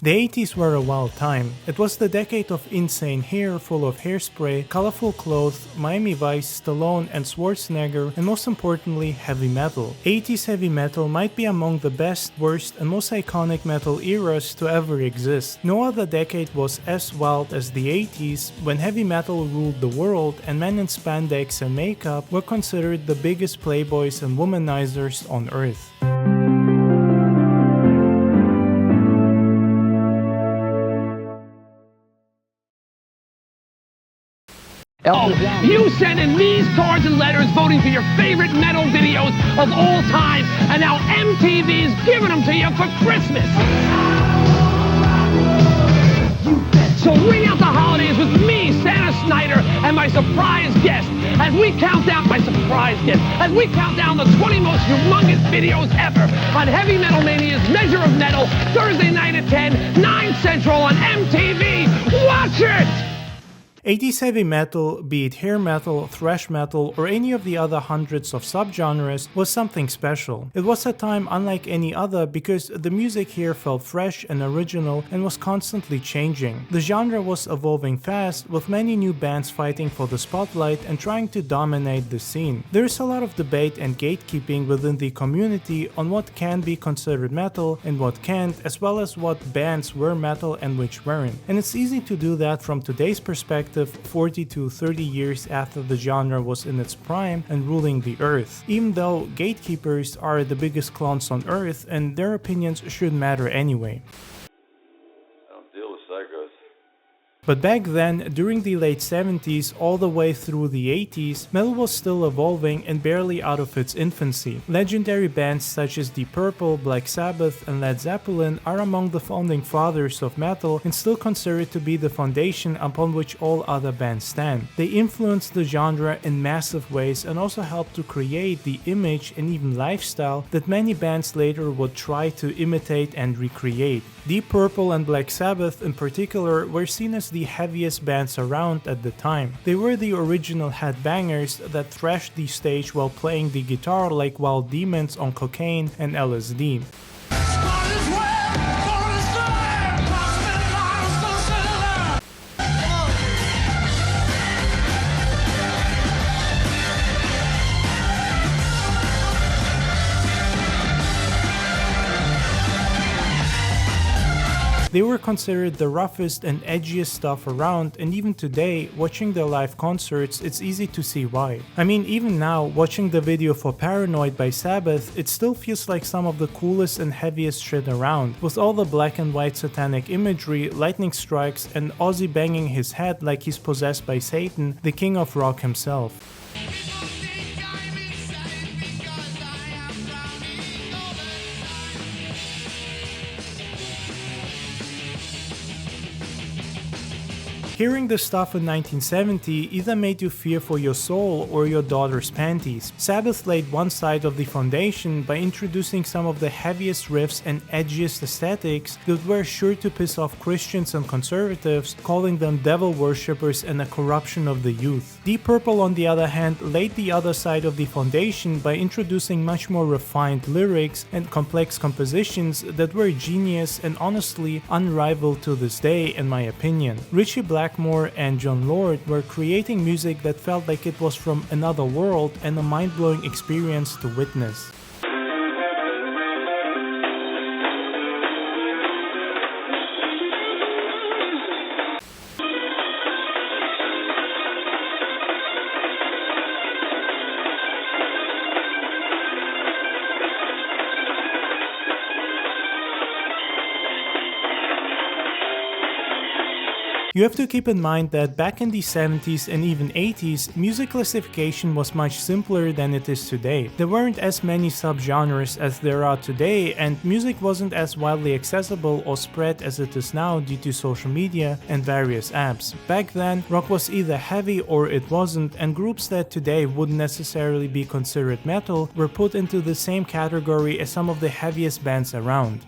The 80s were a wild time. It was the decade of insane hair full of hairspray, colorful clothes, Miami Vice, Stallone and Schwarzenegger, and most importantly, heavy metal. 80s heavy metal might be among the best, worst, and most iconic metal eras to ever exist. No other decade was as wild as the 80s, when heavy metal ruled the world and men in spandex and makeup were considered the biggest playboys and womanizers on earth. Oh, you sent in these cards and letters voting for your favorite metal videos of all time, and now MTV's giving them to you for Christmas. So ring out the holidays with me, Santa Snyder, and my surprise guest, as we count down the 20 most humongous videos ever on Heavy Metal Mania's Measure of Metal, Thursday night at 10, 9 Central on MTV. Watch it! 80s heavy metal, be it hair metal, thrash metal, or any of the other hundreds of subgenres, was something special. It was a time unlike any other because the music here felt fresh and original and was constantly changing. The genre was evolving fast, with many new bands fighting for the spotlight and trying to dominate the scene. There is a lot of debate and gatekeeping within the community on what can be considered metal and what can't, as well as what bands were metal and which weren't. And it's easy to do that from today's perspective, 40 to 30 years after the genre was in its prime and ruling the earth, even though gatekeepers are the biggest clowns on earth and their opinions should matter anyway. I don't deal with psychos. But back then, during the late 70s all the way through the 80s, metal was still evolving and barely out of its infancy. Legendary bands such as Deep Purple, Black Sabbath, and Led Zeppelin are among the founding fathers of metal and still considered to be the foundation upon which all other bands stand. They influenced the genre in massive ways and also helped to create the image and even lifestyle that many bands later would try to imitate and recreate. Deep Purple and Black Sabbath in particular were seen as the heaviest bands around at the time. They were the original headbangers that thrashed the stage while playing the guitar like wild demons on cocaine and LSD. They were considered the roughest and edgiest stuff around, and even today, watching their live concerts, it's easy to see why. I mean, even now, watching the video for Paranoid by Sabbath, it still feels like some of the coolest and heaviest shit around, with all the black and white satanic imagery, lightning strikes, and Ozzy banging his head like he's possessed by Satan, the king of rock himself. Hearing this stuff in 1970 either made you fear for your soul or your daughter's panties. Sabbath laid one side of the foundation by introducing some of the heaviest riffs and edgiest aesthetics that were sure to piss off Christians and conservatives, calling them devil worshippers and a corruption of the youth. Deep Purple, on the other hand, laid the other side of the foundation by introducing much more refined lyrics and complex compositions that were genius and honestly unrivaled to this day, in my opinion. Ritchie Blackmore and Jon Lord were creating music that felt like it was from another world and a mind-blowing experience to witness. You have to keep in mind that back in the 70s and even 80s, music classification was much simpler than it is today. There weren't as many subgenres as there are today, and music wasn't as widely accessible or spread as it is now due to social media and various apps. Back then, rock was either heavy or it wasn't, and groups that today wouldn't necessarily be considered metal were put into the same category as some of the heaviest bands around.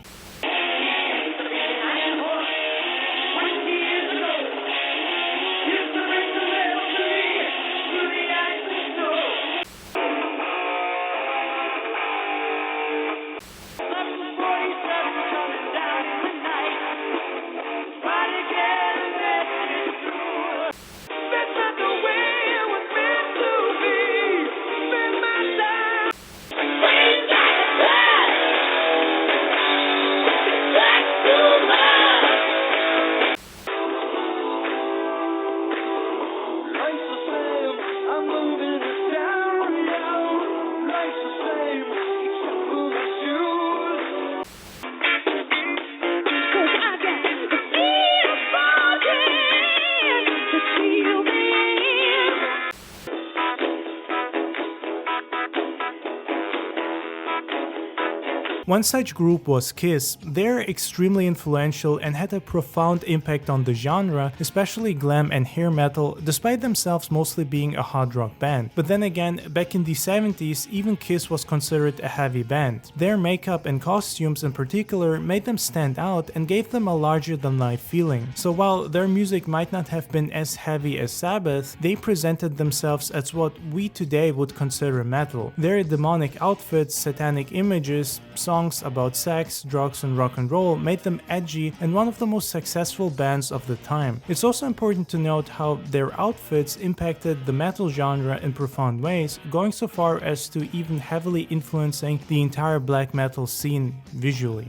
One such group was Kiss. They're extremely influential and had a profound impact on the genre, especially glam and hair metal, despite themselves mostly being a hard rock band. But then again, back in the 70s, even Kiss was considered a heavy band. Their makeup and costumes in particular made them stand out and gave them a larger-than-life feeling. So while their music might not have been as heavy as Sabbath, they presented themselves as what we today would consider metal. Their demonic outfits, satanic images, songs about sex, drugs, and rock and roll made them edgy and one of the most successful bands of the time. It's also important to note how their outfits impacted the metal genre in profound ways, going so far as to even heavily influencing the entire black metal scene visually.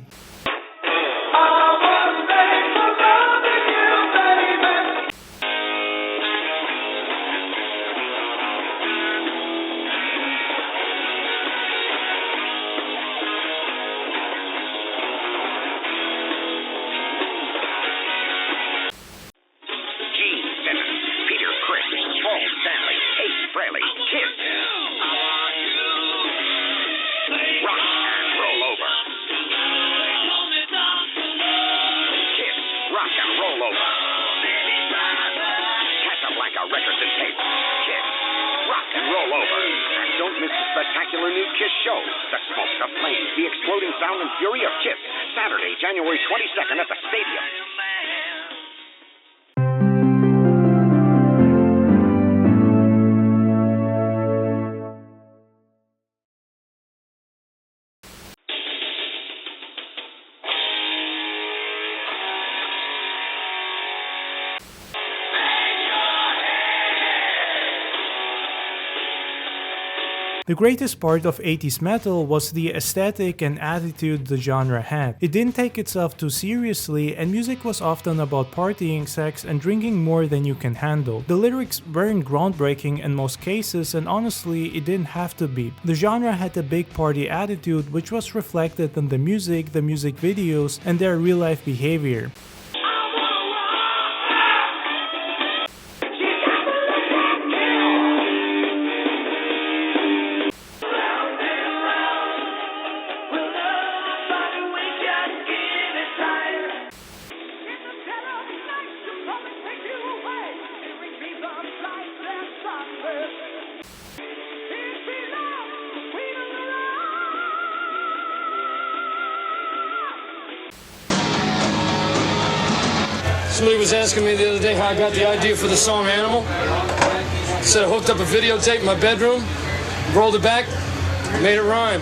The exploding sound and fury of Kiss, Saturday, January 22nd at the Stadium. The greatest part of 80s metal was the aesthetic and attitude the genre had. It didn't take itself too seriously, and music was often about partying, sex, and drinking more than you can handle. The lyrics weren't groundbreaking in most cases, and honestly, it didn't have to be. The genre had a big party attitude, which was reflected in the music videos, and their real-life behavior. Somebody was asking me the other day how I got the idea for the song Animal. Said I hooked up a videotape in my bedroom, rolled it back, made it rhyme.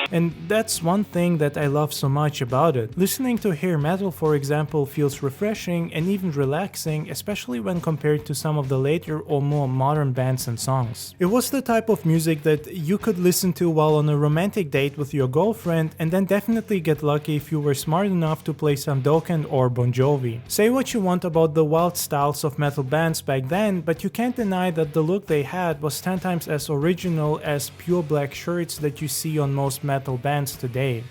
And that's one thing that I love so much about it. Listening to hair metal, for example, feels refreshing and even relaxing, especially when compared to some of the later or more modern bands and songs. It was the type of music that you could listen to while on a romantic date with your girlfriend, and then definitely get lucky if you were smart enough to play some Dokken or Bon Jovi. Say what you want about the wild styles of metal bands back then, but you can't deny that the look they had was 10 times as original as pure black shirts that you see on most metal bands today.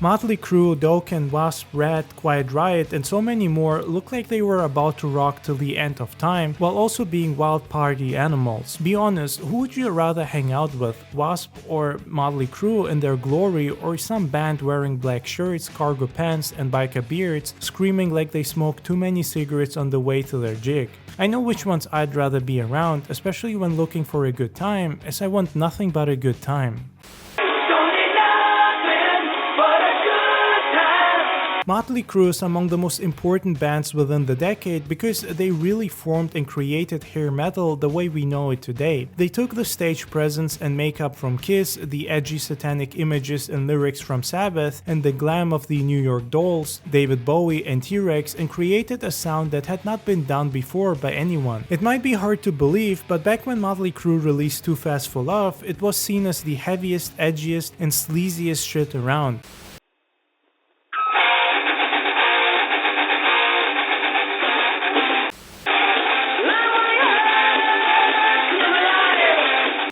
Motley Crue, Dokken, W.A.S.P, Rat, Quiet Riot, and so many more look like they were about to rock till the end of time, while also being wild party animals. Be honest, who would you rather hang out with, W.A.S.P or Motley Crue in their glory, or some band wearing black shirts, cargo pants, and biker beards, screaming like they smoked too many cigarettes on the way to their gig? I know which ones I'd rather be around, especially when looking for a good time, as I want nothing but a good time. Motley Crue is among the most important bands within the decade because they really formed and created hair metal the way we know it today. They took the stage presence and makeup from Kiss, the edgy satanic images and lyrics from Sabbath, and the glam of the New York Dolls, David Bowie and T-Rex, and created a sound that had not been done before by anyone. It might be hard to believe, but back when Motley Crue released Too Fast for Love, it was seen as the heaviest, edgiest, and sleaziest shit around.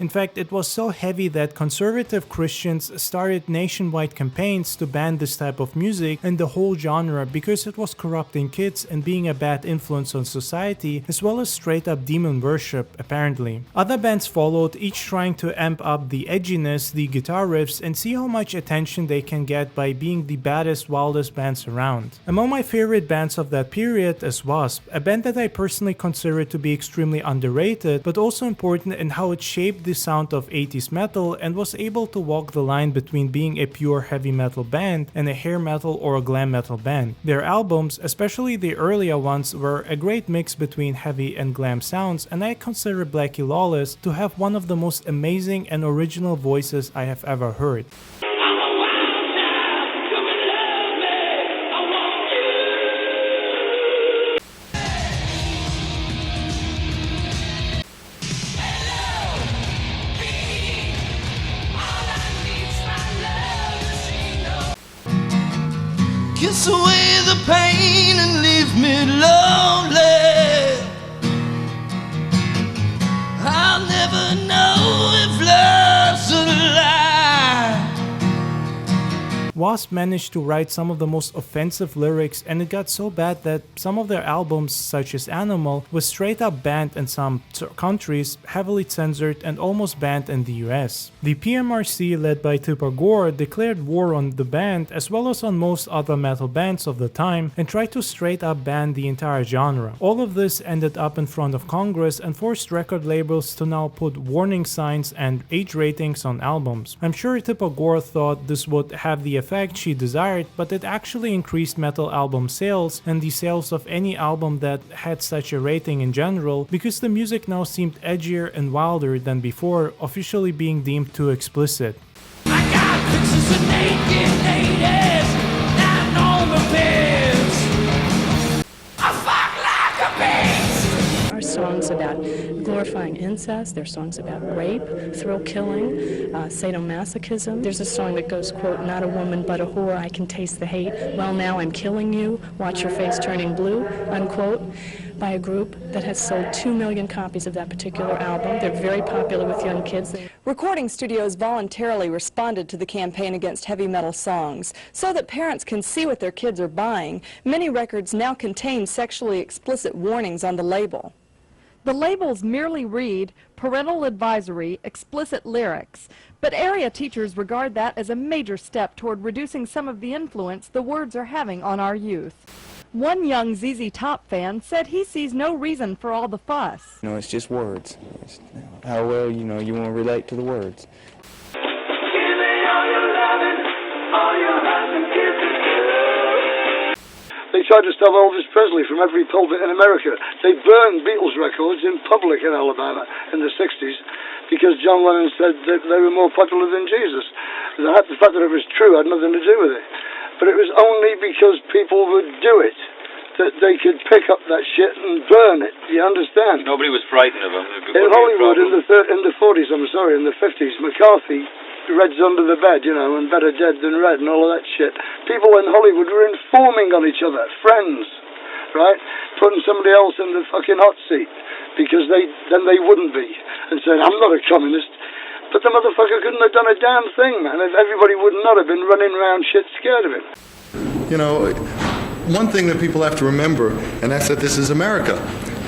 In fact, it was so heavy that conservative Christians started nationwide campaigns to ban this type of music and the whole genre because it was corrupting kids and being a bad influence on society, as well as straight up demon worship, apparently. Other bands followed, each trying to amp up the edginess, the guitar riffs, and see how much attention they can get by being the baddest, wildest bands around. Among my favorite bands of that period is W.A.S.P, a band that I personally consider to be extremely underrated, but also important in how it shaped the sound of 80s metal and was able to walk the line between being a pure heavy metal band and a hair metal or a glam metal band. Their albums, especially the earlier ones, were a great mix between heavy and glam sounds, and I consider Blackie Lawless to have one of the most amazing and original voices I have ever heard. Kiss away the pain and leave me lonely. I'll never know if love's a lie. W.A.S.P managed to write some of the most offensive lyrics, and it got so bad that some of their albums, such as Animal, was straight up banned in some countries, heavily censored, and almost banned in the US. The PMRC, led by Tipper Gore, declared war on the band as well as on most other metal bands of the time and tried to straight up ban the entire genre. All of this ended up in front of Congress and forced record labels to now put warning signs and age ratings on albums. I'm sure Tipper Gore thought this would have the effect she desired, but it actually increased metal album sales and the sales of any album that had such a rating in general, because the music now seemed edgier and wilder than before, officially being deemed too explicit. I got pictures of naked ladies down on the beds. I fuck like a beast. Our songs about glorifying incest, there's songs about rape, thrill killing, sadomasochism. There's a song that goes, quote, not a woman but a whore, I can taste the hate. Well, now I'm killing you, watch your face turning blue, unquote, by a group that has sold 2 million copies of that particular album. They're very popular with young kids. Recording studios voluntarily responded to the campaign against heavy metal songs. So that parents can see what their kids are buying, many records now contain sexually explicit warnings on the label. The labels merely read, parental advisory, explicit lyrics, but area teachers regard that as a major step toward reducing some of the influence the words are having on our youth. One young ZZ Top fan said he sees no reason for all the fuss. You know, it's just words. It's how well, you know, you want to relate to the words. Give me all your loving, all your hugs and kisses. They tried to stop Elvis Presley from every pulpit in America. They burned Beatles records in public in Alabama in the 60s because John Lennon said that they were more popular than Jesus. The fact that it was true had nothing to do with it. But it was only because people would do it that they could pick up that shit and burn it. You understand? Nobody was frightened of them. In Hollywood in the 40s, in the 50s, McCarthy, Red's under the bed, you know, and better dead than red and all of that shit. People in Hollywood were informing on each other, friends, right? Putting somebody else in the fucking hot seat because then they wouldn't be and saying, I'm not a communist. But the motherfucker couldn't have done a damn thing, man. Everybody would not have been running around shit scared of him. You know, one thing that people have to remember, and that's that this is America.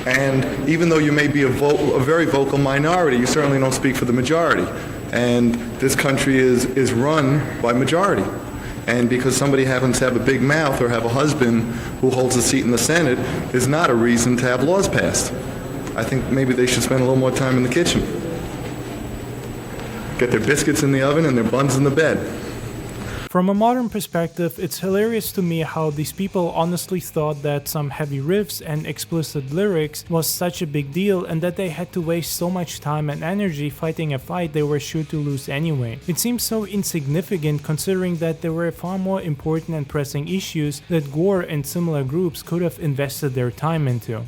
And even though you may be a very vocal minority, you certainly don't speak for the majority. And this country is run by majority. And because somebody happens to have a big mouth or have a husband who holds a seat in the Senate is not a reason to have laws passed. I think maybe they should spend a little more time in the kitchen. Get their biscuits in the oven and their buns in the bed. From a modern perspective, it's hilarious to me how these people honestly thought that some heavy riffs and explicit lyrics was such a big deal and that they had to waste so much time and energy fighting a fight they were sure to lose anyway. It seems so insignificant considering that there were far more important and pressing issues that Gore and similar groups could have invested their time into.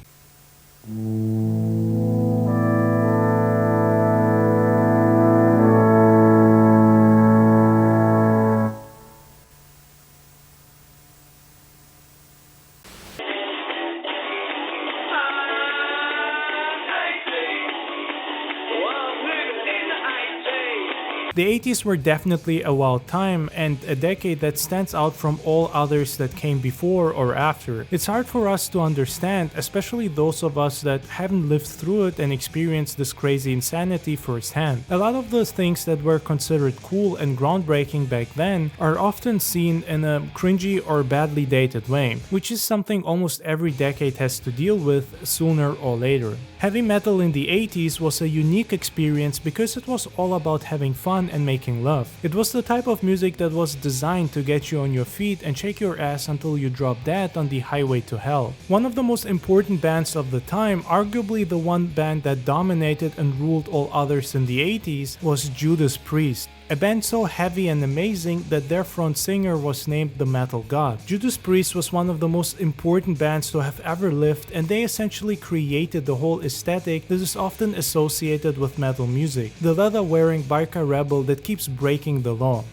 The 80s were definitely a wild time and a decade that stands out from all others that came before or after. It's hard for us to understand, especially those of us that haven't lived through it and experienced this crazy insanity firsthand. A lot of the things that were considered cool and groundbreaking back then are often seen in a cringy or badly dated way, which is something almost every decade has to deal with sooner or later. Heavy metal in the 80s was a unique experience because it was all about having fun and making love. It was the type of music that was designed to get you on your feet and shake your ass until you drop dead on the highway to hell. One of the most important bands of the time, arguably the one band that dominated and ruled all others in the 80s, was Judas Priest. A band so heavy and amazing that their front singer was named the Metal God. Judas Priest was one of the most important bands to have ever lived, and they essentially created the whole aesthetic that is often associated with metal music. The leather-wearing biker rebel that keeps breaking the law.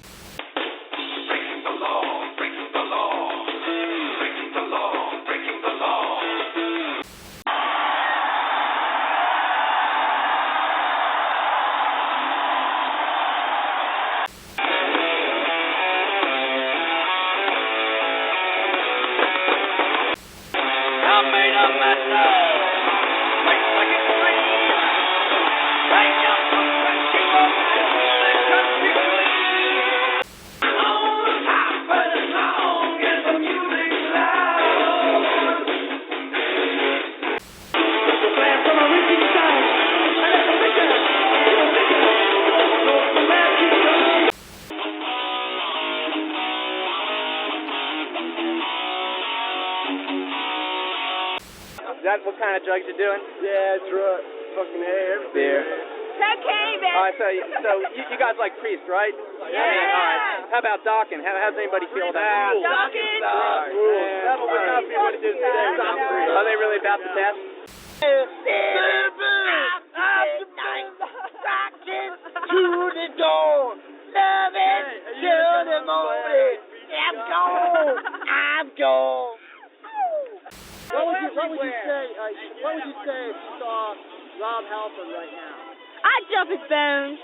Is that what kind of drugs you're doing? Yeah, drugs. Fucking everything. Beer. Cocaine, baby. All right, so you guys like Priest, right? Yeah. All right. How about Dawkins? How does anybody feel about that? Dawkins. That would not be what it is today. Are they really about the test? To the dawn, love it till the moment. I'm gone. I'm gone. What would you say? What would you say if you saw Rob Halford right now? I'd jump his bones.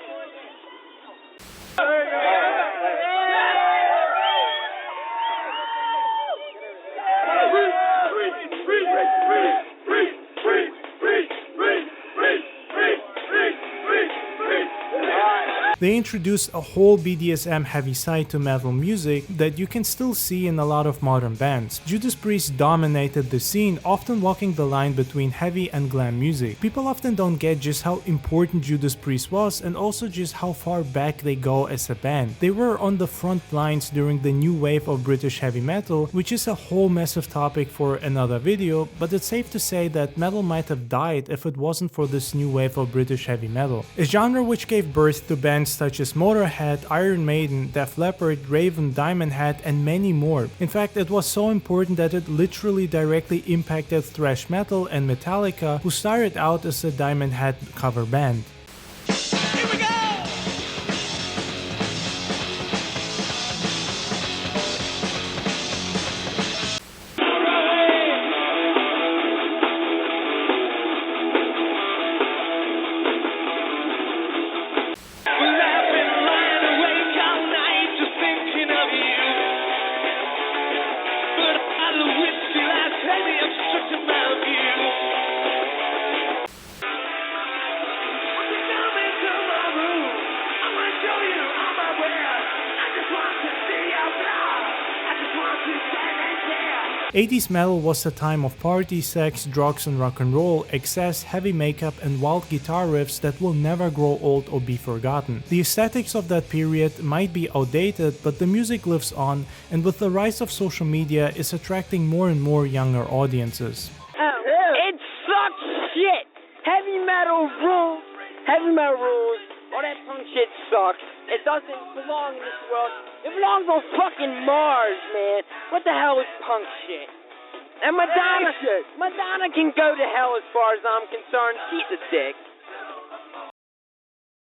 They introduced a whole BDSM heavy side to metal music that you can still see in a lot of modern bands. Judas Priest dominated the scene, often walking the line between heavy and glam music. People often don't get just how important Judas Priest was and also just how far back they go as a band. They were on the front lines during the new wave of British heavy metal, which is a whole massive topic for another video, but it's safe to say that metal might have died if it wasn't for this new wave of British heavy metal. A genre which gave birth to bands such as Motorhead, Iron Maiden, Def Leppard, Raven, Diamond Head, and many more. In fact, it was so important that it literally directly impacted thrash metal and Metallica, who started out as a Diamond Head cover band. 80s metal was a time of party, sex, drugs and rock and roll, excess, heavy makeup and wild guitar riffs that will never grow old or be forgotten. The aesthetics of that period might be outdated, but the music lives on, and with the rise of social media is attracting more and more younger audiences. It sucks shit. Heavy metal rules. Heavy metal rules. All that punk shit sucks. It doesn't belong in this world. It belongs on fucking Mars, man. What the hell is punk shit? And Madonna can go to hell as far as I'm concerned. She's a dick.